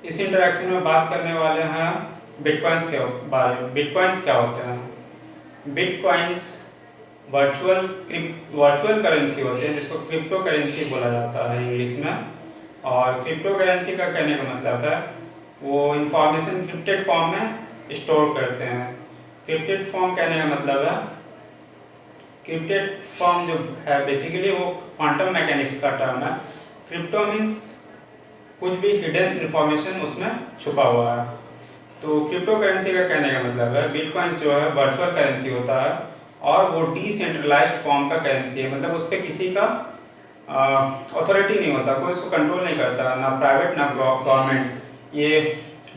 इस इंटरेक्शन में बात करने वाले हैं बिटकॉइंस के बारे में। बिटकॉइंस क्या होते हैं? बिटकॉइंस वर्चुअल करेंसी होते हैं जिसको क्रिप्टो करेंसी बोला जाता है इंग्लिश में। और क्रिप्टो करेंसी का कहने का मतलब है वो इंफॉर्मेशन क्रिप्टेड फॉर्म में स्टोर करते हैं। क्रिप्टेड फॉर्म कहने का मतलब है, क्रिप्टेड फॉर्म जो है बेसिकली वो क्वांटम मैकेनिक्स का टर्म है। क्रिप्टो मीन्स कुछ भी हिडन इंफॉर्मेशन उसमें छुपा हुआ है। तो क्रिप्टो करेंसी का कहने का मतलब है बिटकॉइंस जो है वर्चुअल करेंसी होता है और वो डिसेंट्रलाइज्ड फॉर्म का करेंसी है। मतलब उस पर किसी का अथॉरिटी नहीं होता, कोई उसको कंट्रोल नहीं करता, ना प्राइवेट ना गवर्नमेंट। ये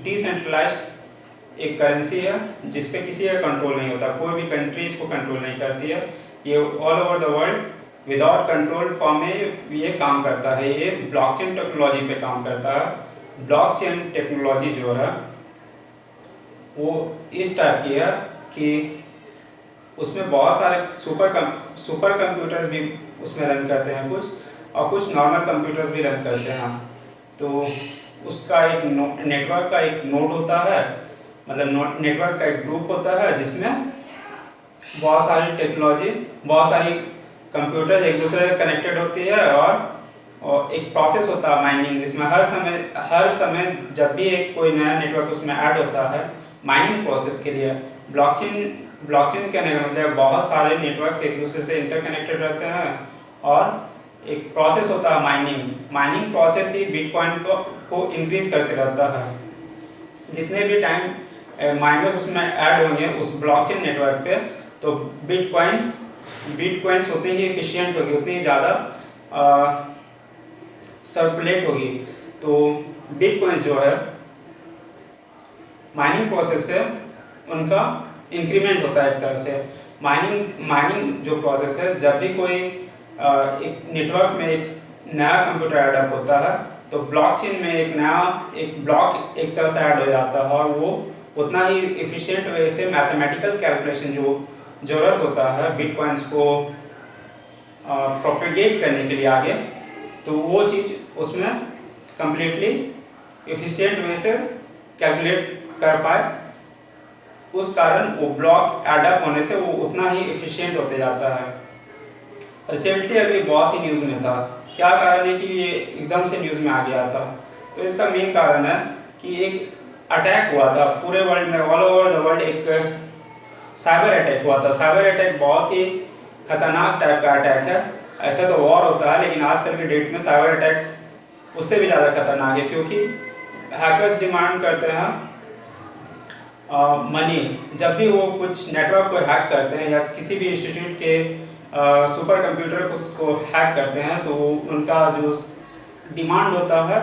डिसेंट्रलाइज्ड एक करेंसी है जिस पे किसी का कंट्रोल नहीं होता, कोई भी कंट्री इसको कंट्रोल नहीं करती है। ये all over the world without control form में ये काम करता है। ये ब्लॉकचेन टेक्नोलॉजी पे काम करता है। ब्लॉकचेन टेक्नोलॉजी जो है वो इस टाइप की है कि उसमें बहुत सारे सुपर कंप्यूटर्स भी उसमें रन करते हैं कुछ, और कुछ नॉर्मल कंप्यूटर्स भी रन करते हैं। तो उसका एक नेटवर्क का एक नोड होता है, मतलब नेटवर्क का एक ग्रुप होता है जिसमें बहुत सारी कंप्यूटर एक दूसरे से कनेक्टेड होती है। और एक प्रोसेस होता है माइनिंग, जिसमें हर समय जब भी एक कोई नया नेटवर्क उसमें ऐड होता है माइनिंग प्रोसेस के लिए। ब्लॉकचेन कहने का मतलब बहुत सारे नेटवर्क्स एक दूसरे से इंटरकनेक्टेड रहते हैं और एक प्रोसेस होता है माइनिंग प्रोसेस ही बिटकॉइन को इंक्रीज करते रहता है। जितने भी टाइम माइनर्स उसमें ऐड होंगे उस ब्लॉकचेन नेटवर्क पे, तो बिटकॉइंस उतनी ही एफिशिएंट होगी, उतनी ही ज़्यादा सर्कुलेट होगी। तो बिटकॉइन जो है माइनिंग प्रोसेस से उनका इंक्रीमेंट होता है एक तरह से। माइनिंग जो प्रोसेस है, जब भी कोई एक नेटवर्क में एक नया कंप्यूटर ऐड अप होता है तो ब्लॉकचेन में एक ब्लॉक एक तरह से ऐड हो जाता है और वो उतना ही एफिशिएंट वे से मैथमेटिकल कैलकुलेशन जो ज़रूरत होता है बिटकॉइंस को प्रोपेगेट करने के लिए आगे, तो वो चीज़ उसमें कम्प्लीटली एफिशिएंट वे से कैलकुलेट कर पाए। उस कारण वो ब्लॉक एडअप होने से वो उतना ही एफिशिएंट होते जाता है। रिसेंटली अभी बहुत ही न्यूज़ में था। क्या कारण है कि ये एकदम से न्यूज़ में आ गया था? तो इसका मेन कारण है कि एक अटैक हुआ था पूरे वर्ल्ड में, ऑल ओवर द वर्ल्ड एक साइबर अटैक हुआ था। साइबर अटैक बहुत ही खतरनाक टाइप का अटैक है। ऐसा तो वॉर होता है, लेकिन आजकल के डेट में साइबर अटैक्स उससे भी ज़्यादा खतरनाक है, क्योंकि हैकर्स डिमांड करते हैं मनी। जब भी वो कुछ नेटवर्क को हैक करते हैं या किसी भी इंस्टीट्यूट के सुपर कंप्यूटर को हैक करते हैं, तो उनका जो डिमांड होता है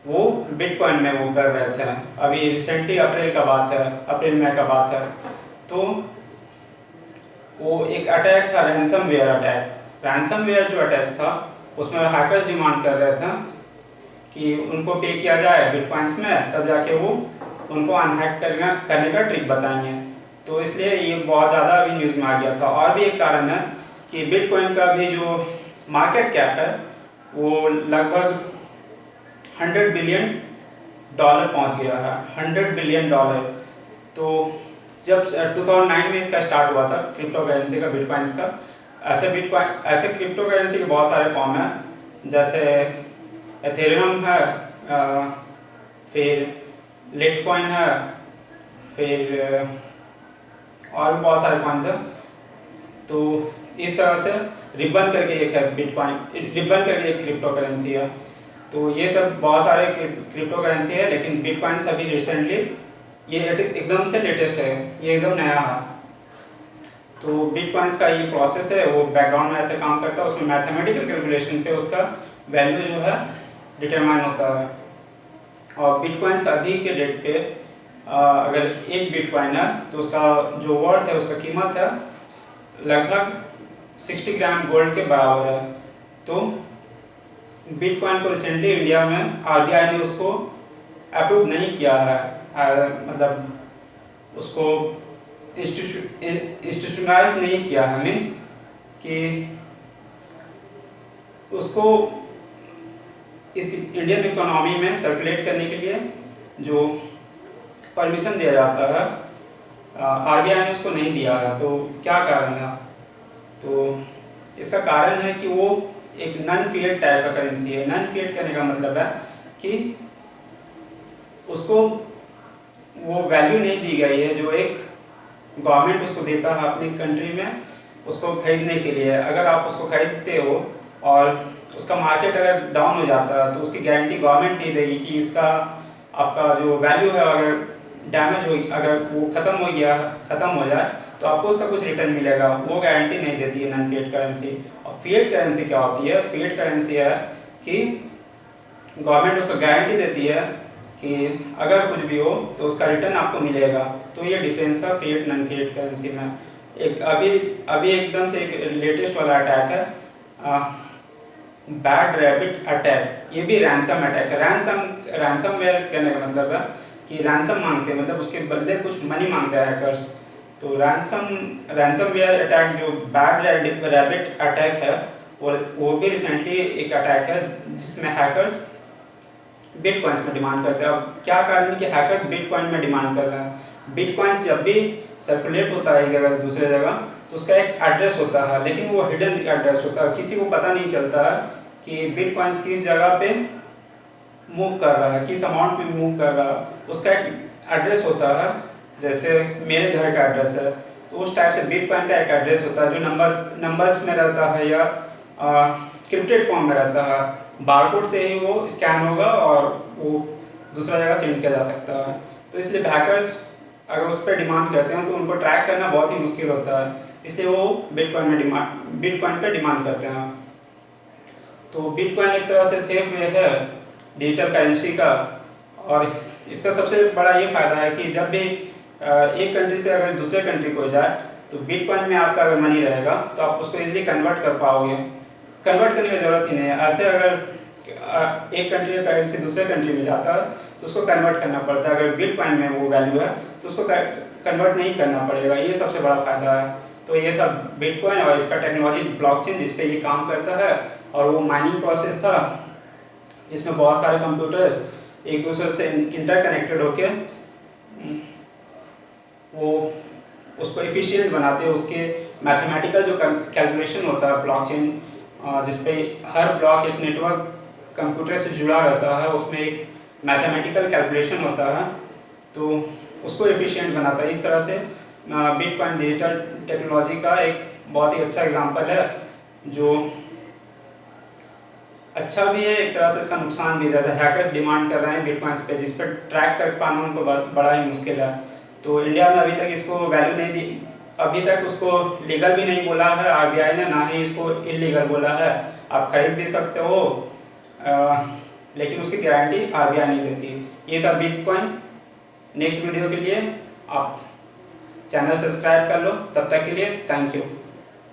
वो बिटकॉइन में वो कर रहे थे। अभी रिसेंटली अप्रैल मई का बात है। तो वो एक अटैक था रैंसमवेयर अटैक। रैंसमवेयर जो अटैक था उसमें हैकर्स डिमांड कर रहे थे कि उनको पे किया जाए बिटकॉइंस में, तब जाके वो उनको अनहैक करने का ट्रिक बताएंगे। तो इसलिए ये बहुत ज़्यादा अभी न्यूज़ में आ गया था। और भी एक कारण है कि बिटकॉइन का भी जो मार्केट कैप है वो लगभग $100 बिलियन पहुंच गया है। $100 बिलियन। तो जब 2009 में इसका स्टार्ट हुआ था क्रिप्टो करेंसी का, बिटकॉइंस का, ऐसे क्रिप्टो करेंसी के बहुत सारे फॉर्म हैं, जैसे एथेरियम है, फिर लिटकॉइन है, फिर और भी बहुत सारे कॉइन्स हैं। तो इस तरह से रिबन करके एक है बिटकॉइन, रिबन करके एक क्रिप्टो करेंसी है। तो ये सब बहुत सारे क्रिप्टो करेंसी है, लेकिन बिटकॉइंस अभी रिसेंटली ये एकदम से लेटेस्ट है, ये एकदम नया है। तो बिटकॉइंस का ये प्रोसेस है, वो बैकग्राउंड में ऐसे काम करता है, उसमें मैथमेटिकल कैलकुलेशन पे उसका वैल्यू जो है डिटरमाइन होता है। और बिटकॉइंस अभी के डेट पे अगर एक बिटकॉइन है तो उसका जो वर्थ है, उसका कीमत है लगभग 60 ग्राम गोल्ड के बराबर है। तो बिटकॉइन को रिसेंटली इंडिया में आरबीआई ने उसको अप्रूव नहीं किया है, मतलब उसको इंस्टीट्यूशनलाइज नहीं किया है, मीन्स कि उसको इस इंडियन इकोनॉमी में सर्कुलेट करने के लिए जो परमिशन दिया जाता है आरबीआई ने उसको नहीं दिया है। तो क्या कारण है? तो इसका कारण है कि वो एक नॉन फिएट टाइप का करेंसी है। नॉन फिएट कहने का मतलब है कि उसको वो वैल्यू नहीं दी गई है जो एक गवर्नमेंट उसको देता है अपनी कंट्री में उसको खरीदने के लिए। अगर आप उसको खरीदते हो और उसका मार्केट अगर डाउन हो जाता है तो उसकी गारंटी गवर्नमेंट नहीं देगी कि इसका आपका जो वैल्यू है अगर डैमेज हो, अगर वो ख़त्म हो जाए तो आपको उसका कुछ रिटर्न मिलेगा, वो गारंटी नहीं देती है नॉन फिएट करेंसी। और फिएट करेंसी क्या होती है? फिएट करेंसी है कि गवर्नमेंट उसको गारंटी देती है कि अगर कुछ भी हो तो उसका रिटर्न आपको मिलेगा। तो ये डिफरेंस था फिएट नॉन फिएट करेंसी में। एक अभी एकदम से एक लेटेस्ट वाला अटैक है बैड रैबिट अटैक। ये भी रैंसम अटैक है। रैंसमवेयर कहने का मतलब है कि रैंसम मांगते हैं, मतलब उसके बदले कुछ मनी मांगता है हैकर्स। तो रैंसमवेयर अटैक जो बैड रैबिट अटैक है वो भी रिसेंटली एक अटैक है जिसमें हैकर्स बिटकॉइंस में डिमांड करते हैं। अब क्या कारण है कि हैकर्स बिटकॉइन में डिमांड कर रहे हैं? बिटकॉइंस जब भी सर्कुलेट होता है एक जगह से दूसरे जगह तो उसका एक एड्रेस होता है, लेकिन वो हिडन एड्रेस होता है, किसी को पता नहीं चलता है कि बिटकॉइंस किस जगह पे मूव कर रहा है, किस अमाउंट में मूव कर रहा है। उसका एक एड्रेस होता है, जैसे मेरे घर का एड्रेस है तो उस टाइप से बिटकॉइन का एक एड्रेस होता है जो नंबर्स में रहता है या क्रिप्टेड फॉर्म में रहता है। बारकोड से ही वो स्कैन होगा और वो दूसरा जगह सेंड किया जा सकता है। तो इसलिए हैकर्स अगर उस पर डिमांड करते हैं तो उनको ट्रैक करना बहुत ही मुश्किल होता है, इसलिए वो बिटकॉइन पे डिमांड करते हैं। तो बिटकॉइन एक तरह से सेफ वे है डिजिटल करेंसी का, और इसका सबसे बड़ा ये फ़ायदा है कि जब भी एक कंट्री से अगर दूसरे कंट्री को जाए तो बिटकॉइन में आपका अगर मनी रहेगा तो आप उसको इजीली कन्वर्ट कर पाओगे। कन्वर्ट करने की ज़रूरत ही नहीं है। ऐसे अगर एक कंट्री का करेंसी दूसरे कंट्री में जाता है तो उसको कन्वर्ट करना पड़ता है। अगर बिटकॉइन में वो वैल्यू है तो उसको कन्वर्ट नहीं करना पड़ेगा। ये सबसे बड़ा फ़ायदा है। तो ये था बिटकॉइन और इसका टेक्नोलॉजी ब्लॉकचेन जिस पे ये काम करता है, और वो माइनिंग प्रोसेस था जिसमें बहुत सारे कंप्यूटर्स एक दूसरे से इंटरकनेक्टेड होके वो उसको एफिशिएंट बनाते हैं। उसके मैथमेटिकल जो कैलकुलेशन होता है ब्लॉकचेन जिसपे हर ब्लॉक एक नेटवर्क कंप्यूटर से जुड़ा रहता है, उसमें एक मैथमेटिकल कैलकुलेशन होता है तो उसको एफिशिएंट बनाता है। इस तरह से बिटकॉइन डिजिटल टेक्नोलॉजी का एक बहुत ही अच्छा एग्जांपल है जो अच्छा भी है, एक तरह से इसका नुकसान भी। जैसे हैकर्स डिमांड कर रहे हैं बिटकॉइंस पे जिस पर ट्रैक कर पाना उनको बड़ा ही मुश्किल है। तो इंडिया में अभी तक इसको वैल्यू नहीं दी, अभी तक उसको लीगल भी नहीं बोला है आरबीआई ने, ना ही इसको इलीगल बोला है। आप खरीद भी सकते हो लेकिन उसकी गारंटी आरबीआई नहीं देती। ये था बिटकॉइन। नेक्स्ट वीडियो के लिए आप चैनल सब्सक्राइब कर लो। तब तक के लिए थैंक यू।